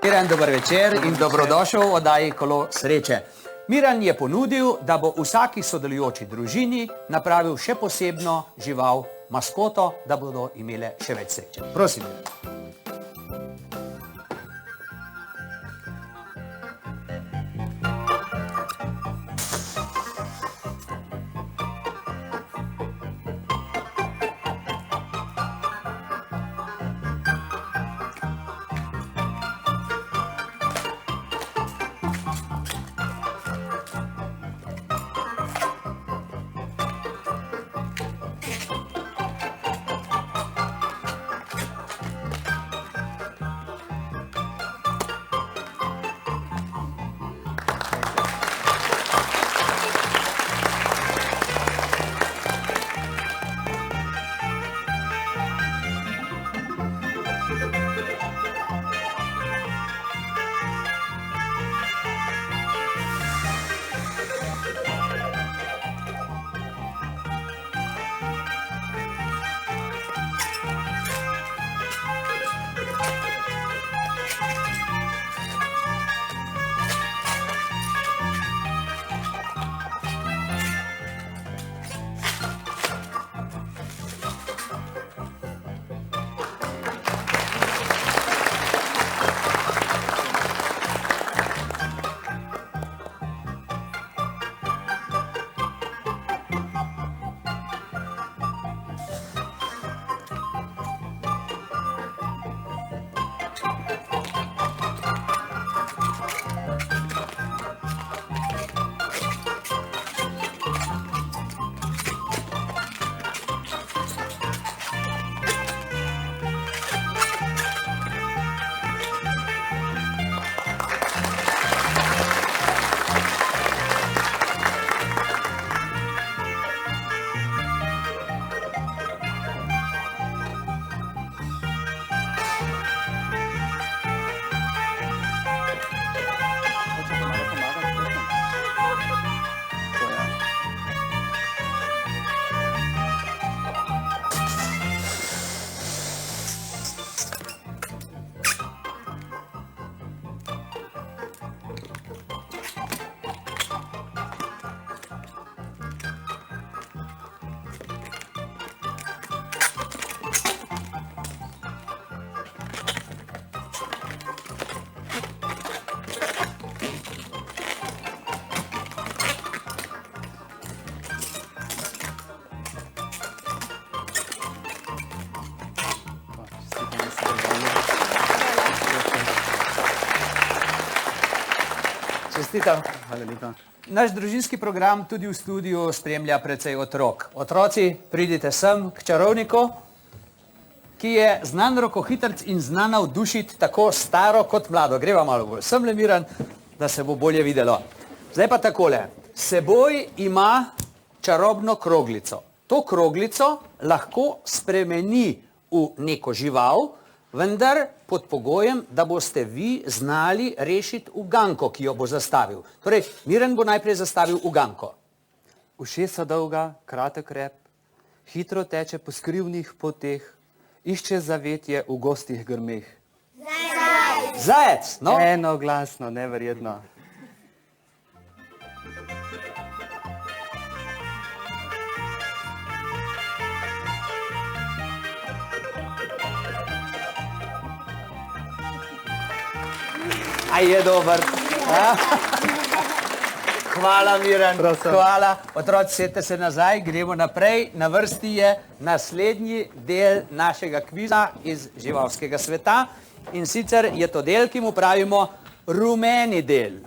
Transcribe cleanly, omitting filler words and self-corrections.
Miran, dober večer in dobrodošel v oddaji Kolo sreče. Miran je ponudil, da bo vsaki sodelujoči družini napravil še posebno žival, maskoto, da bodo imele še več sreče. Prosim. Čestitam. Hvala lepa. Naš družinski program tudi v studiu spremlja precej otrok. Otroci, pridite sem k čarovniku, ki je znan rokohitrc in znan navdušiti tako staro kot mlado. Greva malo bolj semle, Miran, da se bo bolje videlo. Zdaj pa takole. Seboj ima čarobno kroglico. To kroglico lahko spremeni v neko žival, vendar pod pogojem, da boste vi znali rešiti uganko, ki jo bo zastavil. Torej, Miran bo najprej zastavil uganko. Ušesa dolga, kratek rep, hitro teče po skrivnih poteh, išče zavetje v gostih grmeh. Zajec! Zajec, no? Enoglasno, neverjetno. Aj je dober. Hvala, Miran. Prosim. Hvala. Otroci, sedite se nazaj, gremo naprej. Na vrsti je naslednji del našega kviza iz živalskega sveta. In sicer je to del, ki mu pravimo rumeni del.